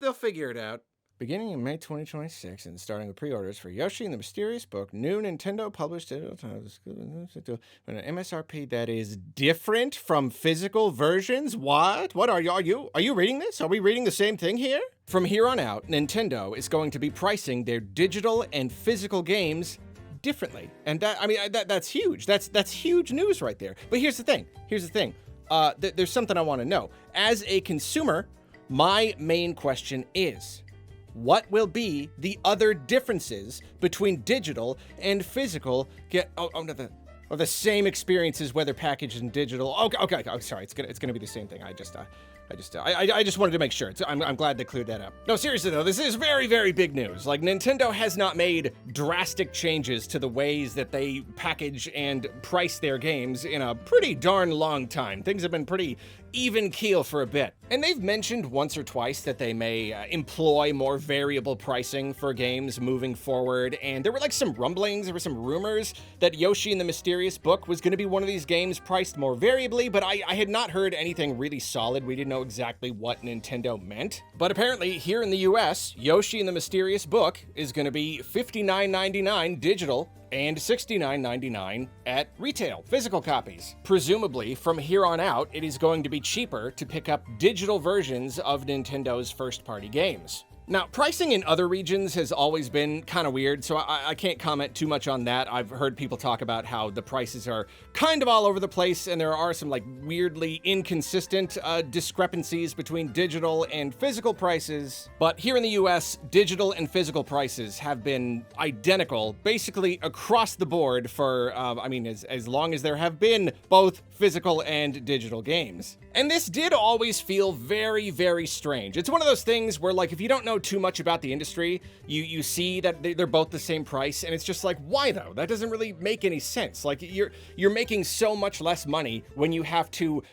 They'll figure it out. Beginning in May 2026 and starting with pre-orders for Yoshi and the Mysterious Book, new Nintendo published an MSRP that is different from physical versions. What? What are you reading this? Are we reading the same thing here? From here on out, Nintendo is going to be pricing their digital and physical games differently, and that's huge. That's huge news right there. But here's the thing. There's something I want to know. As a consumer, my main question is, what will be the other differences between digital and physical? The same experiences, whether packaged and digital. Okay. Oh, sorry. It's gonna be the same thing. I just wanted to make sure. I'm glad they cleared that up. No, seriously though, this is very, very big news. Like, Nintendo has not made drastic changes to the ways that they package and price their games in a pretty darn long time. Things have been pretty even keel for a bit. And they've mentioned once or twice that they may employ more variable pricing for games moving forward. And there were like some rumblings, there were some rumors that Yoshi and the Mysterious Book was going to be one of these games priced more variably, but I had not heard anything really solid. We didn't know exactly what Nintendo meant. But apparently here in the US, Yoshi and the Mysterious Book is going to be $59.99 digital and $69.99 at retail, physical copies. Presumably, from here on out, it is going to be cheaper to pick up digital versions of Nintendo's first-party games. Now, pricing in other regions has always been kind of weird, so I can't comment too much on that. I've heard people talk about how the prices are kind of all over the place, and there are some like weirdly inconsistent discrepancies between digital and physical prices. But here in the US, digital and physical prices have been identical, basically across the board for, as long as there have been both physical and digital games. And this did always feel very, very strange. It's one of those things where, like, if you don't know too much about the industry, you see that they're both the same price, and it's just like, why though? That doesn't really make any sense. Like, you're making so much less money when you have to,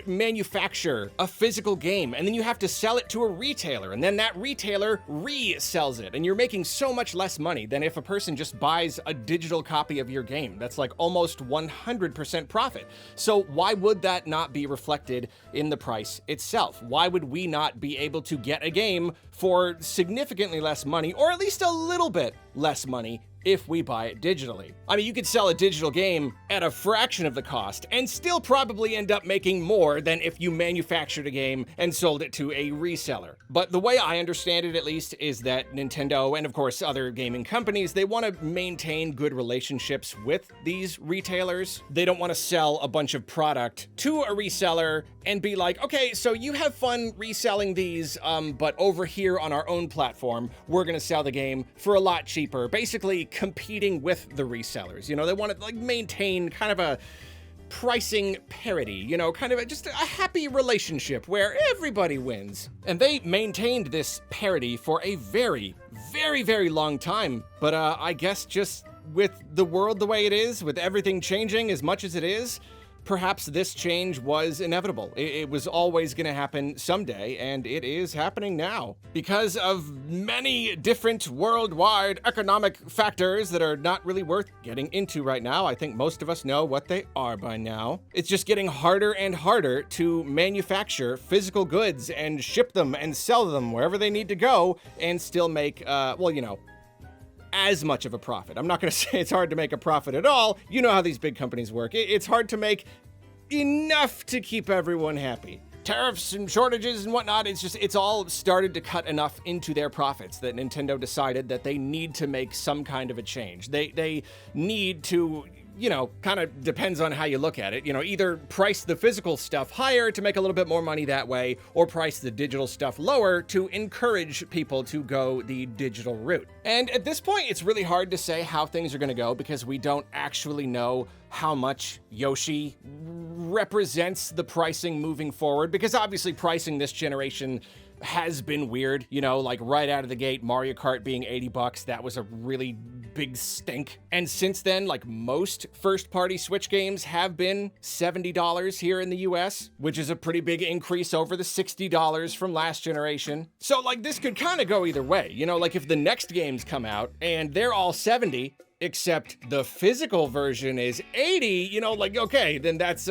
manufacture a physical game, and then you have to sell it to a retailer, and then that retailer resells it, and you're making so much less money than if a person just buys a digital copy of your game. That's like almost 100% profit. So why would that not be reflected in the price itself? Why would we not be able to get a game for significantly less money, or at least a little bit less money, if we buy it digitally? I mean, you could sell a digital game at a fraction of the cost and still probably end up making more than if you manufactured a game and sold it to a reseller. But the way I understand it, at least, is that Nintendo, and of course other gaming companies, they want to maintain good relationships with these retailers. They don't want to sell a bunch of product to a reseller and be like, okay, so you have fun reselling these, but over here on our own platform, we're going to sell the game for a lot cheaper. Basically competing with the resellers. They want to like maintain kind of a pricing parity, kind of just a happy relationship where everybody wins. And they maintained this parity for a very, very, very long time. But I guess just with the world the way it is, with everything changing as much as it is, perhaps this change was inevitable. It was always going to happen someday, and it is happening now. Because of many different worldwide economic factors that are not really worth getting into right now. I think most of us know what they are by now. It's just getting harder and harder to manufacture physical goods and ship them and sell them wherever they need to go and still make, as much of a profit. I'm not going to say it's hard to make a profit at all. You know how these big companies work. It's hard to make enough to keep everyone happy. Tariffs and shortages and whatnot, it's all started to cut enough into their profits that Nintendo decided that they need to make some kind of a change. They need to, kind of depends on how you look at it, either price the physical stuff higher to make a little bit more money that way, or price the digital stuff lower to encourage people to go the digital route. And at this point, it's really hard to say how things are going to go because we don't actually know how much Yoshi represents the pricing moving forward, because obviously pricing this generation has been weird, like right out of the gate, Mario Kart being $80, that was a really big stink. And since then, like most first-party Switch games have been $70 here in the US, which is a pretty big increase over the $60 from last generation. So like this could kind of go either way, like if the next games come out and they're all 70, except the physical version is 80, okay, then that's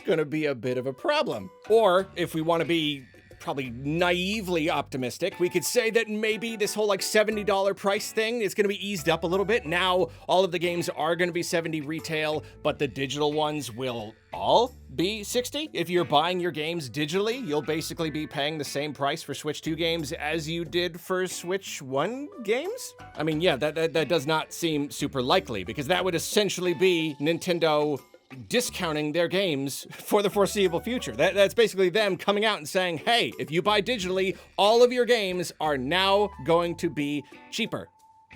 gonna be a bit of a problem. Or if we want to be probably naively optimistic, we could say that maybe this whole like $70 price thing is going to be eased up a little bit. Now all of the games are going to be 70 retail, but the digital ones will all be 60. If you're buying your games digitally, you'll basically be paying the same price for Switch 2 games as you did for Switch 1 games. I mean, yeah, that does not seem super likely, because that would essentially be Nintendo discounting their games for the foreseeable future. That's basically them coming out and saying, hey, if you buy digitally, all of your games are now going to be cheaper.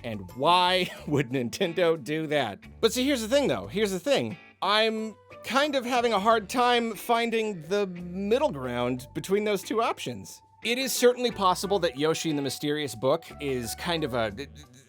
And why would Nintendo do that? But see, here's the thing though. Here's the thing. I'm kind of having a hard time finding the middle ground between those two options. It is certainly possible that Yoshi and the Mysterious Book is kind of a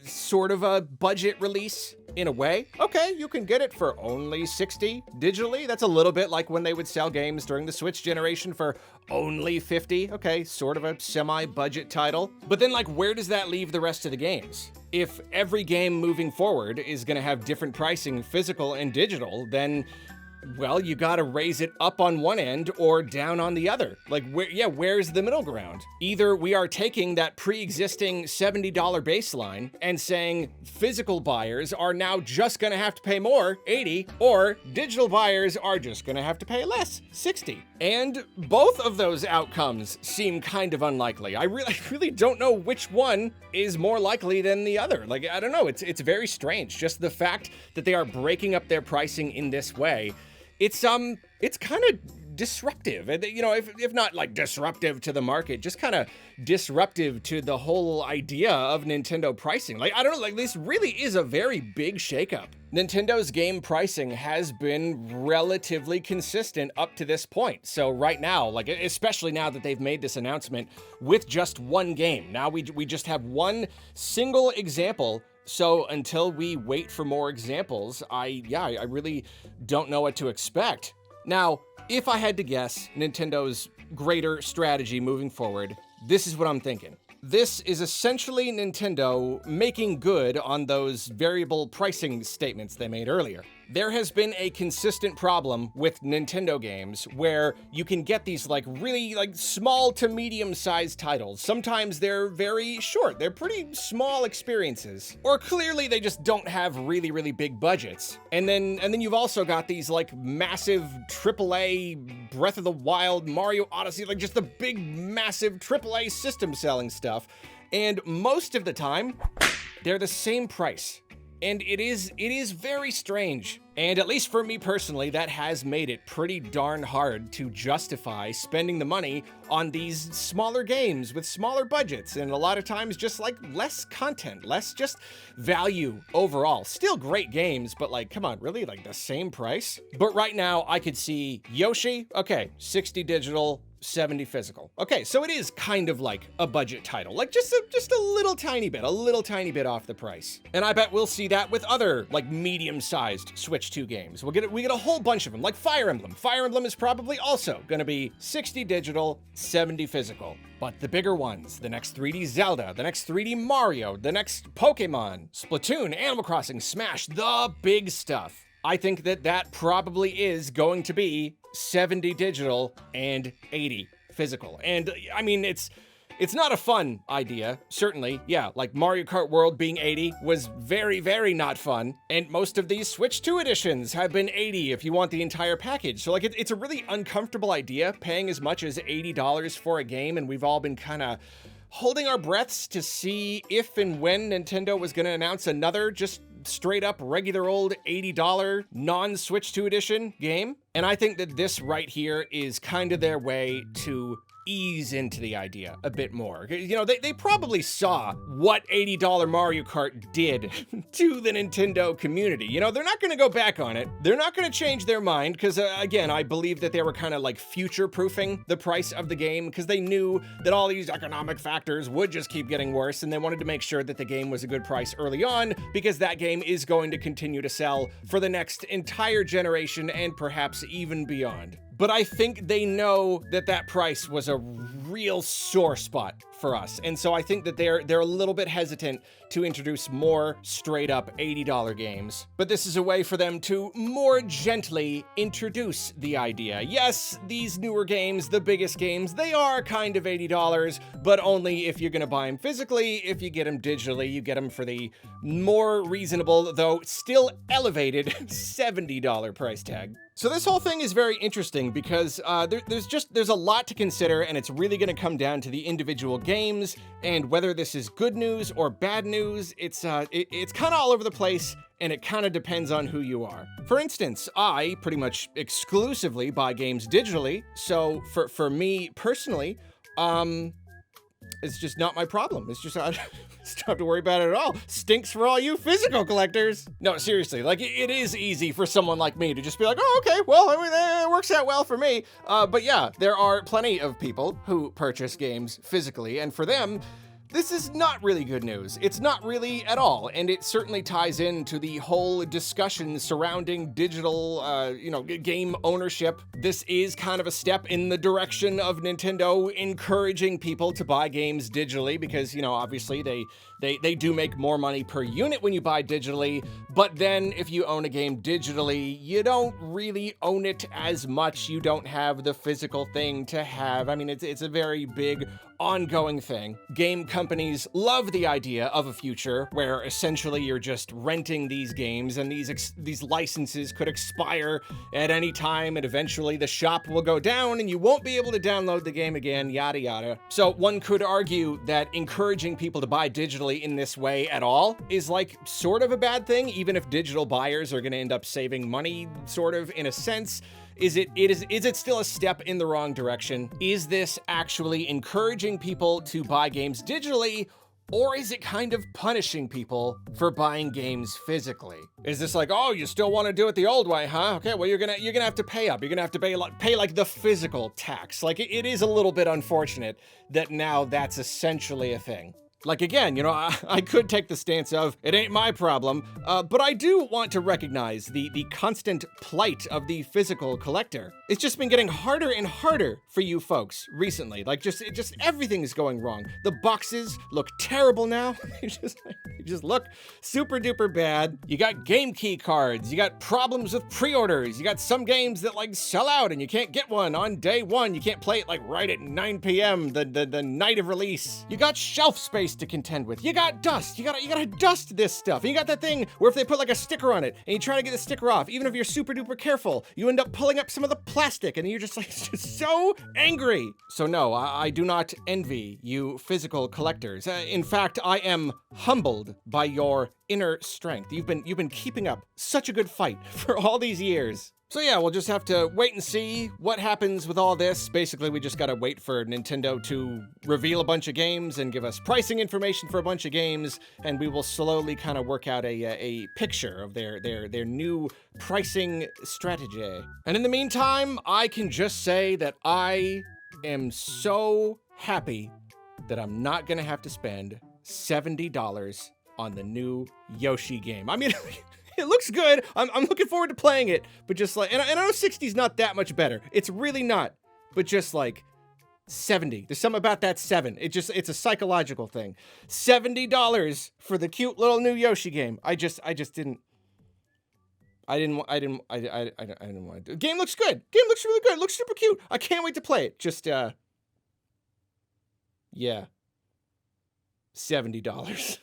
sort of a budget release in a way. Okay, you can get it for only 60 digitally. That's a little bit like when they would sell games during the Switch generation for only 50. Okay, sort of a semi-budget title. But then, like, where does that leave the rest of the games? If every game moving forward is going to have different pricing, physical and digital, then, well, you gotta raise it up on one end or down on the other. Like, where's the middle ground? Either we are taking that pre-existing $70 baseline and saying physical buyers are now just gonna have to pay more, 80, or digital buyers are just gonna have to pay less, 60. And both of those outcomes seem kind of unlikely. I really don't know which one is more likely than the other. Like, I don't know, it's very strange. Just the fact that they are breaking up their pricing in this way, it's kind of disruptive. You know, if not like disruptive to the market, just kind of disruptive to the whole idea of Nintendo pricing. Like, I don't know, like this really is a very big shakeup. Nintendo's game pricing has been relatively consistent up to this point. So right now, like especially now that they've made this announcement with just one game, now we just have one single example. So until we wait for more examples, I really don't know what to expect. Now, if I had to guess Nintendo's greater strategy moving forward, this is what I'm thinking. This is essentially Nintendo making good on those variable pricing statements they made earlier. There has been a consistent problem with Nintendo games where you can get these like really like small to medium-sized titles. Sometimes they're very short. They're pretty small experiences. Or clearly they just don't have really, really big budgets. And then you've also got these like massive AAA Breath of the Wild, Mario Odyssey, like just the big, massive AAA system selling stuff. And most of the time, they're the same price. And it is very strange. And at least for me personally, that has made it pretty darn hard to justify spending the money on these smaller games with smaller budgets, and a lot of times just like less content, less just value overall. Still great games, but like, come on, really? Like the same price? But right now I could see Yoshi, okay, 60 digital, 70 physical. Okay, so it is kind of like a budget title, like just a little tiny bit off the price. And I bet we'll see that with other like medium-sized Switch 2 games. We get a whole bunch of them, like Fire Emblem. Fire Emblem is probably also gonna be 60 digital, 70 physical. But the bigger ones, the next 3D Zelda, the next 3D Mario, the next Pokemon, Splatoon, Animal Crossing, Smash, the big stuff. I think that probably is going to be 70 digital and 80 physical. And I mean, it's not a fun idea, certainly. Yeah, like Mario Kart World being 80 was very, very not fun. And most of these Switch 2 editions have been 80 if you want the entire package. So like it's a really uncomfortable idea, paying as much as $80 for a game, and we've all been kind of holding our breaths to see if and when Nintendo was going to announce another just straight up regular old $80 non-Switch 2 edition game. And I think that this right here is kind of their way to ease into the idea a bit more. You know, they probably saw what $80 Mario Kart did to the Nintendo community. You know, they're not going to go back on it. They're not going to change their mind because, again, I believe that they were kind of like future-proofing the price of the game because they knew that all these economic factors would just keep getting worse, and they wanted to make sure that the game was a good price early on because that game is going to continue to sell for the next entire generation and perhaps even beyond. But I think they know that that price was a real sore spot for us. And so I think that they're a little bit hesitant to introduce more straight up $80 games. But this is a way for them to more gently introduce the idea. Yes, these newer games, the biggest games, they are kind of $80, but only if you're gonna buy them physically. If you get them digitally, you get them for the more reasonable, though still elevated $70 price tag. So this whole thing is very interesting because there's a lot to consider, and it's really going to come down to the individual games and whether this is good news or bad news. It's kind of all over the place, and it kind of depends on who you are. For instance, I pretty much exclusively buy games digitally, so for me personally, it's just not my problem. It's just, I don't have to worry about it at all. Stinks for all you physical collectors. No, seriously, like it is easy for someone like me to just be like, oh, okay, well, I mean, it works out well for me. But yeah, there are plenty of people who purchase games physically, and for them, this is not really good news. It's not really at all, and it certainly ties into the whole discussion surrounding digital, game ownership. This is kind of a step in the direction of Nintendo encouraging people to buy games digitally because, obviously they do make more money per unit when you buy digitally, but then if you own a game digitally, you don't really own it as much. You don't have the physical thing to have. I mean, it's a very big ongoing thing. Game companies love the idea of a future where essentially you're just renting these games and these licenses could expire at any time, and eventually the shop will go down and you won't be able to download the game again, yada yada. So one could argue that encouraging people to buy digitally in this way at all is like sort of a bad thing, even if digital buyers are going to end up saving money, sort of, in a sense. Is it still a step in the wrong direction? Is this actually encouraging people to buy games digitally, or is it kind of punishing people for buying games physically? Is this like, oh, you still want to do it the old way, huh? Okay, well, you're gonna have to pay up. You're gonna have to pay like the physical tax. Like it is a little bit unfortunate that now that's essentially a thing. Like, again, I could take the stance of, it ain't my problem, but I do want to recognize the constant plight of the physical collector. It's just been getting harder and harder for you folks recently. Like, just everything is going wrong. The boxes look terrible now. They just look super duper bad. You got game key cards. You got problems with pre-orders. You got some games that like sell out and you can't get one on day one. You can't play it like right at 9 p.m. the night of release. You got shelf space to contend with. You got dust. You gotta dust this stuff. And you got that thing where if they put like a sticker on it and you try to get the sticker off, even if you're super duper careful, you end up pulling up some of the plastic and you're just like so angry. So no, I do not envy you physical collectors. In fact, I am humbled by your inner strength. You've been keeping up such a good fight for all these years. So yeah, we'll just have to wait and see what happens with all this. Basically, we just gotta wait for Nintendo to reveal a bunch of games and give us pricing information for a bunch of games, and we will slowly kind of work out a picture of their new pricing strategy. And in the meantime, I can just say that I am so happy that I'm not gonna have to spend $70 on the new Yoshi game. I mean, it looks good. I'm looking forward to playing it, but just like, and I know 60's not that much better. It's really not, but just like 70. There's something about that 7. It's a psychological thing. $70 for the cute little new Yoshi game. I didn't want to do it. Game looks good. Game looks really good. It looks super cute. I can't wait to play it. Just, yeah. $70.